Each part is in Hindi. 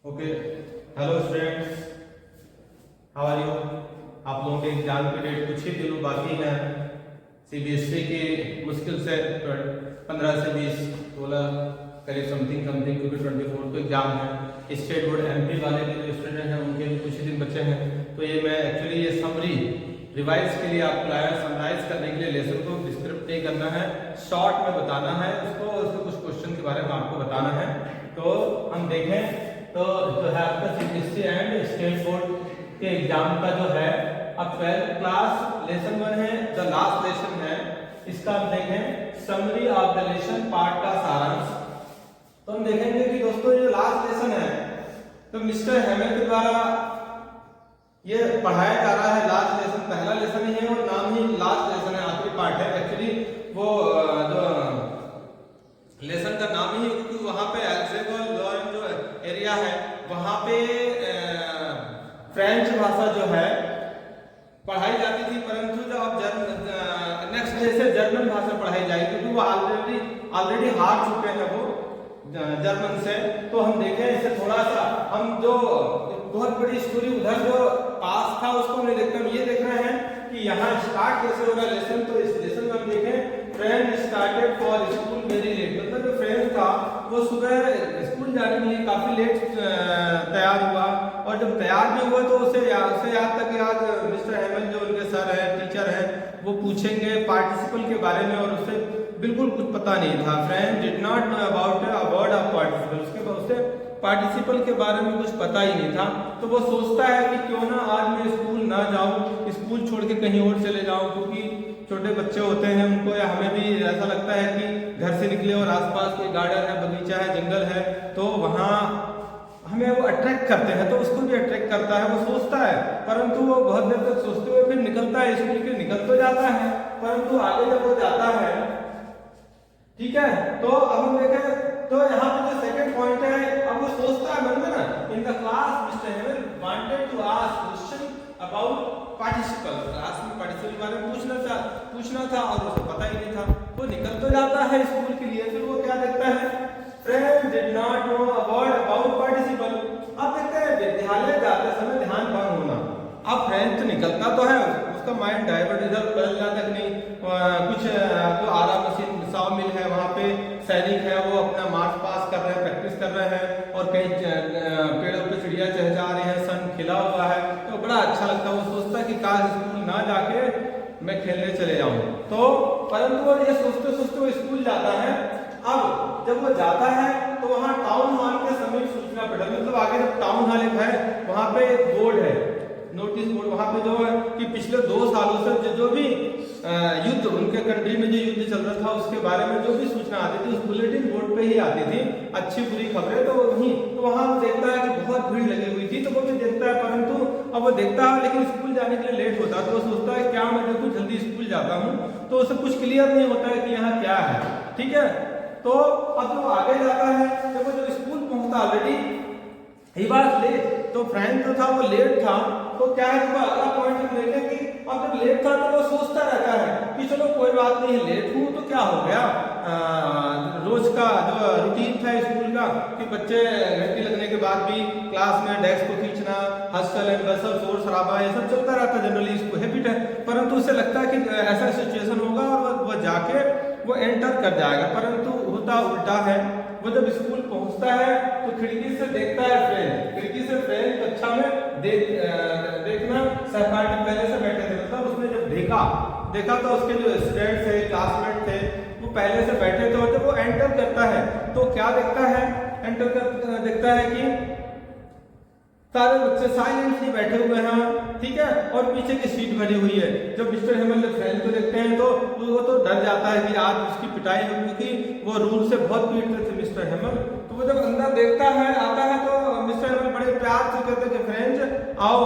Okay, hello students, how are you. आप लोगों के एग्जाम के डेट कुछ ही दिनों बाकी हैं। सीबीएसई के मुश्किल से 15 से 20 16 करीब समथिंग क्योंकि 24 को एग्जाम है। स्टेट बोर्ड एमपी वाले के जो स्टूडेंट हैं उनके भी कुछ ही दिन बचे हैं। तो ये मैं एक्चुअली ये समरी रिवाइज के लिए आपको लाया, समराइज करने के लिए लेसन को डिस्क्रिप्ट नहीं करना है, शॉर्ट में बताना है उसको, उसके कुछ क्वेश्चन के बारे में आपको बताना है। तो हम देखें तो जो है आपका सीबीएसई एंड स्टेट बोर्ड के एग्जाम का जो है अब 12th क्लास लेसन 1 है, द लास्ट लेसन है। इसका हम देखें summary of the lesson part का सारांश। तो हम देखेंगे कि दोस्तों ये लास्ट लेसन है, तो मिस्टर हेमर के द्वारा ये पढ़ाया जा रहा है। लास्ट लेसन पहला लेसन ही है और नाम ही लास्ट लेसन है, आखिरी पार्ट है। एक्चुअली वो जो लेसन का नाम ही, क्योंकि वहां पे एल्जेब्रा लॉरेन जो एरिया है वहां पे फ्रेंच भाषा जो है पढ़ाई जाती थी, परंतु जब अब नेक्स्ट डे से जर्मन भाषा पढ़ाई जाएगी, क्योंकि वो ऑलरेडी हार चुके हैं वो जर्मन से। तो हम देखें इसे थोड़ा सा, हम जो बहुत बड़ी स्टोरी उधर जो पास था उसको नहीं देखते, हम ये देख रहे हैं कि यहाँ स्टार्ट कैसे हो रहा है लेसन। तो इस लेसन में हम देखें friend started for school very late, मतलब जो फ्रेंड था वो सुबह स्कूल जाने के लिए काफी लेट तैयार हुआ, और जब तैयार भी हुआ तो उसे याद तक कि आज मिस्टर हेमल जो उनके सर है, टीचर है, वो पूछेंगे पार्टिसिपल के बारे में, और उसे बिल्कुल कुछ पता नहीं था। Friend did not know about a word of participle, उसके बाद उसे पार्टिसिपल के बारे में कुछ पता ही नहीं था। तो वो सोचता है कि क्यों ना आज मैं स्कूल ना जाऊं, स्कूल छोड़ के कहीं और चले जाऊं, क्योंकि छोटे बच्चे होते हैं उनको, या हमें भी ऐसा लगता है कि घर से निकले और आसपास कोई गार्डन है, बगीचा है, जंगल है, तो वहाँ हमें वो अट्रैक्ट करते हैं, तो उसको भी अट्रैक्ट करता है। वो सोचता है, परंतु वो बहुत देर तक सोचते हुए फिर निकलता है, स्कूल के निकल तो जाता है, परंतु आगे जब वो जाता है, ठीक है, तो अब हम देखें तो यहाँ पे जो सेकंड पॉइंट है, अब वो सोचता है मन में ना, in the class mister Hemal wanted to ask question about participle, class में पार्टिसिपल के बारे में पूछना था और उसे पता ही नहीं था। वो निकल तो जाता है स्कूल के लिए, फिर वो क्या देखता है, friend did not know a word about participle. अब देखते हैं विद्यालय जाते समय ध्यान भंग होना। अब फ्रेंड तो निकलता तो है, उसका माइंड डाइवर्ट इधर बदल जाता है, नहीं कुछ जो आरा मशीन साव मिल है वहाँ पे सैनिक है, वो अपना मार्च पास कर रहे हैं, प्रैक्टिस कर रहे हैं, और कहीं पेड़ों पे चिड़िया चहचहा रही है, सन खिला हुआ है, तो बड़ा अच्छा लगता है। वो सोचता है कि काश स्कूल ना जाके मैं खेलने चले जाऊं। तो परंतु वो ये सोचते सोचते वो स्कूल जाता है। अब जब वो जाता है तो वहाँ टाउन हॉल के समीप सूचना पड़ा, मतलब आगे जब टाउन हॉल है वहाँ पे एक बोर्ड है, नोटिस बोर्ड, वहाँ पे जो है कि पिछले 2 सालों से जो भी युद्ध उनके कंट्री में जो युद्ध चल रहा था उसके बारे में जो भी सूचना आती थी उस बुलेटिन बोर्ड पे ही आती थी, अच्छी बुरी खबरें। तो वहीं तो वहाँ देखता है कि बहुत भीड़ लगी हुई थी, तो वो भी देखता है, परंतु अब वो देखता है लेकिन स्कूल जाने के लिए लेट होता है, तो वो सोचता है क्या मैं देखूं जल्दी स्कूल जाता हूँ, तो उसे कुछ क्लियर नहीं होता है कि यहाँ क्या है, ठीक है। तो अब वो आगे जाता है, जब वो जो स्कूल पहुंचता ऑलरेडी ही वाज लेट, तो फ्रेंड जो था वो लेट था। तो क्या है, देखो अगला पॉइंट हम देखें कि अब जब लेट था तो वो सोचता रहता है कि चलो कोई बात नहीं, लेट हूँ तो क्या हो गया, रोज का जो रूटीन था स्कूल का कि बच्चे घंटी लगने के बाद भी क्लास में डेस्क को खींचना, हसल एंड बसल, शोर शराबा, ये सब चलता रहता, जनरली इसको हैबिट है। परंतु उसे लगता है कि ऐसा सिचुएशन होगा और वह जाके वो एंटर कर जाएगा, परंतु होता उल्टा है। वो जब स्कूल पहुंचता है तो खिड़की से देखता है फ्रेंड, खिड़की से फ्रेंड कक्षा में देखना सहपाठी पहले से बैठे थे, मतलब उसने जब देखा तो उसके जो स्टूडेंट थे, क्लासमेट थे, वो पहले से बैठे थे। और जब वो एंटर करता है तो क्या देखता है, एंटर कर देखता है कि सारे बच्चे साइलेंटली बैठे हुए हैं, ठीक है, और पीछे की सीट भरी हुई है। जब मिस्टर हेमल ने फ्रेंड को देखते हैं तो वो तो डर जाता है कि आज उसकी पिटाई हो, क्योंकि वो रूल से बहुत पीटते थे मिस्टर हेमल। तो वो जब अंदर देखता है, आता है, तो मिस्टर हेमल बड़े प्यार से कहते हैं कि फ्रेंड्स आओ,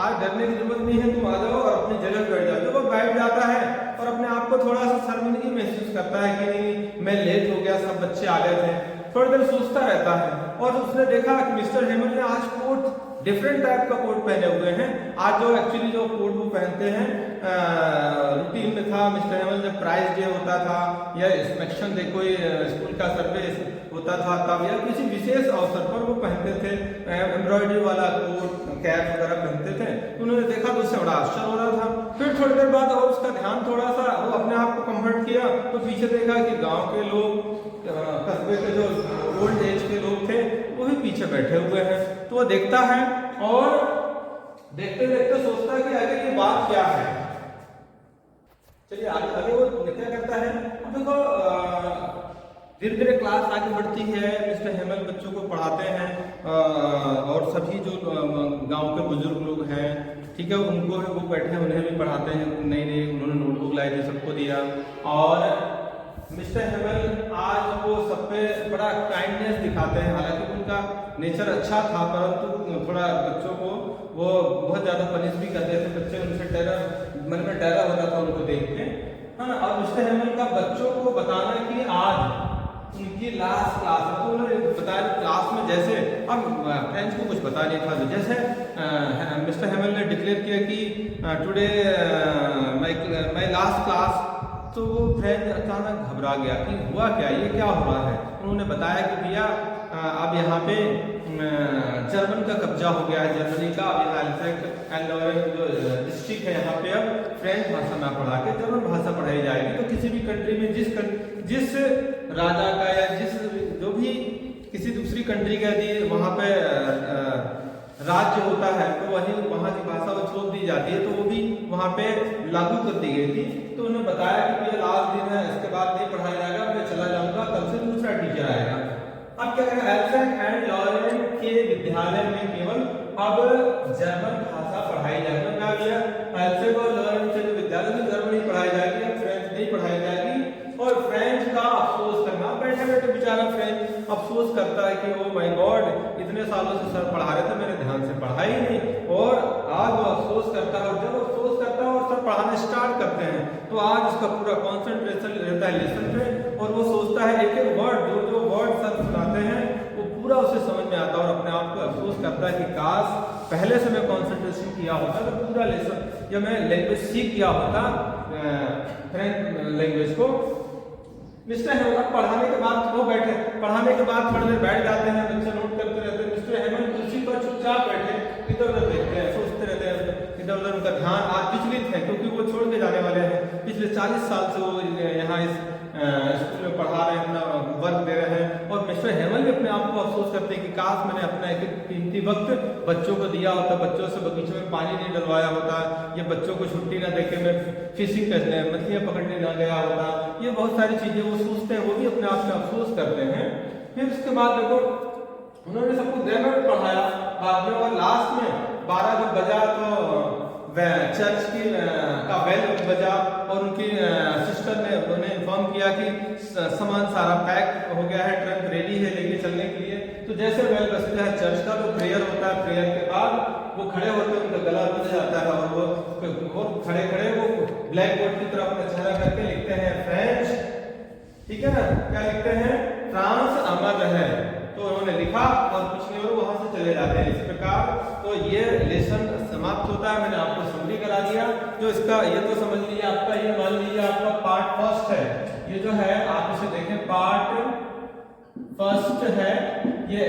आज डरने की जरूरत नहीं है, तुम आ जाओ और अपनी जगह बैठ जाओ। जब वो बैठ जाता है और अपने आप को थोड़ा सा शर्मिंदगी महसूस करता है कि नहीं मैं लेट हो गया, सब बच्चे आ गए थे, थोड़ी देर सोचता रहता है। और उसने देखा कि मिस्टर हेमल ने आज कोट डिफरेंट टाइप का कोट पहने हुए हैं। आज जो एक्चुअली जो कोट वो पहनते हैं रूटीन में था, मिस्टर हेमल जब प्राइज डे होता था या इंस्पेक्शन डे, कोई स्कूल का सर्वे होता था तब, या किसी विशेष अवसर पर वो पहनते थे, एम्ब्रॉयडरी वाला कोट कैप वगैरह पहनते थे। उन्होंने देखा तो उससे बड़ा आश्चर्य हो रहा था। फिर थोड़ी देर बाद और उसका ध्यान थोड़ा सा वो अपने आप को कंफर्ट किया तो पीछे देखा कि गांव के लोग, कस्बे के जो ओल्ड एज के लोग थे वो भी पीछे बैठे हुए हैं। तो वो देखता है और देखते देखते सोचता है कि आगे ये बात क्या है। चलिए आगे वो क्या करता है। अब देखो धीरे धीरे क्लास आगे बढ़ती है, मिस्टर हेमल बच्चों को पढ़ाते हैं और सभी जो गांव के बुजुर्ग लोग हैं, ठीक है, उनको भी वो बैठे हैं, उन्हें भी पढ़ाते हैं। नई नई उन्होंने नोटबुक लाई थी, सबको दिया। और मिस्टर हेमल आज वो सब पे बड़ा काइंडनेस दिखाते हैं। हालांकि उनका नेचर अच्छा था, परंतु थोड़ा बच्चों को वो बहुत ज़्यादा पनिश भी करते थे। बच्चे उनसे मन में डरा होता था उनको देख के, है ना। और मिस्टर हेमल का बच्चों को बताना कि आज उनकी लास्ट क्लास है, तो उन्होंने बताया क्लास में जैसे, अब फ्रेंड्स को कुछ पता नहीं था, तो जैसे मिस्टर हेमल ने डिक्लेयर किया कि टुडे माय लास्ट क्लास, तो वो फ्रेंड अचानक घबरा गया कि हुआ क्या, ये क्या हो रहा है। उन्होंने बताया कि भैया अब यहाँ पे जर्मन का कब्जा हो गया है, जर्मनी का। अब यहाँ अल्फ्रेड एंड लॉरेंस जो डिस्ट्रिक्ट है यहाँ पे अब फ्रेंच भाषा में पढ़ा के जर्मन भाषा पढ़ाई जाएगी। तो किसी भी कंट्री में जिस राजा का या जिस जो भी किसी दूसरी कंट्री का यदि वहाँ पे राज्य होता है तो वहीं वहाँ की भाषा वो छोड़ दी जाती है, तो वो भी वहाँ पे लागू कर दी गई थी। तो उन्होंने बताया कि ये लास्ट दिन है, इसके बाद नहीं पढ़ाया जाएगा, मैं चला जाऊंगा, कल से दूसरा टीचर आएगा। अब क्या करें, अल्फ्रेड एंड लॉरेंस के विद्यालय में केवल अब जर्मन भाषा पढ़ाई जाएगी। क्या किया, अल्फ्रेड और लॉरेंस के विद्यालय में जर्मन ही पढ़ाई जाएगी, अब फ्रेंच नहीं पढ़ाई जाएगी। और फ्रेंच का अफसोस करना, बैठे बैठे बेचारा फ्रेंच अफसोस करता है कि ओ माय गॉड, इतने सालों से सर पढ़ा रहे थे, मैंने ध्यान से पढ़ा ही नहीं। और आज वो अफसोस करता है, और जब अफसोस करता है और सर पढ़ाने स्टार्ट करते हैं तो आज उसका पूरा कॉन्सेंट्रेशन रहता है लेसन पे, और वो सोचता है एक एक वर्ड, जो वर्ड सर सुनाते हैं वो पूरा उसे समझ में आता है। और अपने आप को अफसोस करता है कि काश पहले से मैं कॉन्सेंट्रेशन किया होता तो पूरा लेसन, या मैं लैंग्वेज सीख किया होता फ्रेंच लैंग्वेज को। मिस्टर हेमल पढ़ाने के बाद वो बैठे, पढ़ाने के बाद थोड़ी देर बैठ जाते हैं, बच्चे नोट करते रहते हैं। मिस्टर हेमल कुर्सी पर चुपचाप बैठे इधर उधर देखते हैं, सोचते रहते हैं, इधर उधर उनका ध्यान आज विचलित है, क्योंकि वो छोड़ के जाने वाले हैं। पिछले 40 साल से वो यहाँ इस स्कूल में पढ़ा रहे हैं, अपना वर्क दे रहे हैं। और मिस्टर हेमल भी अपने आप को अफसोस करते हैं कि काश मैंने अपना एक कीमती वक्त बच्चों को दिया होता, बच्चों से बगीचों में पानी नहीं डलवाया होता, या बच्चों को छुट्टी ना देके मैं फिशिंग करने, मछलियाँ पकड़ने ना गया होता। ये बहुत सारी चीजें वो सोचते हैं, वो भी अपने आप में अफसोस करते हैं। फिर उसके बाद देखो उन्होंने सबको ग्रामर पढ़ाया बाद में, और लास्ट में 12 जब बजा तो चर्च की का बेल बजा, और उनकी सिस्टर ने उन्हें इन्फॉर्म किया कि सामान सारा पैक हो गया है, ट्रक रेडी है लेके चलने के लिए। तो जैसे बेल बजता है चर्च का तो प्रेयर होता है, प्रेयर के बाद वो खड़े होते हैं, उनका गला बज जाता है, और वो खड़े खड़े वो ब्लैक बोर्ड की तरफ अपना चेहरा करके लिखते हैं फ्रेंच, ठीक है ना, क्या लिखते हैं, फ्रांस अमर है। तो उन्होंने लिखा और कुछ नहीं, और वहां से चले जाते हैं इस प्रकार। तो ये लेसन समाप्त होता है। मैंने आपको समरी करा दिया। जो इसका ये तो समझ लीजिए आपका, ये मान लीजिए आपका पार्ट फर्स्ट है, ये जो है आप इसे देखें पार्ट फर्स्ट है, ये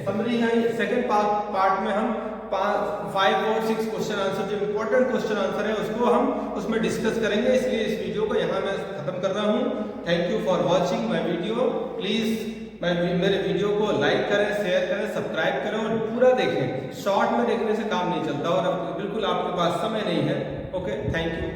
समरी है। सेकंड पार्ट में हम 5 और 6 क्वेश्चन आंसर, जो इम्पोर्टेंट क्वेश्चन आंसर है उसको हम उसमें डिस्कस करेंगे। इसलिए इस वीडियो को यहाँ मैं खत्म कर रहा हूँ। Thank you for watching my video. Please मेरे वीडियो को लाइक करें, शेयर करें, सब्सक्राइब करें और पूरा देखें। शॉर्ट में देखने से काम नहीं चलता, और बिल्कुल आपके पास समय नहीं है। Okay, thank you.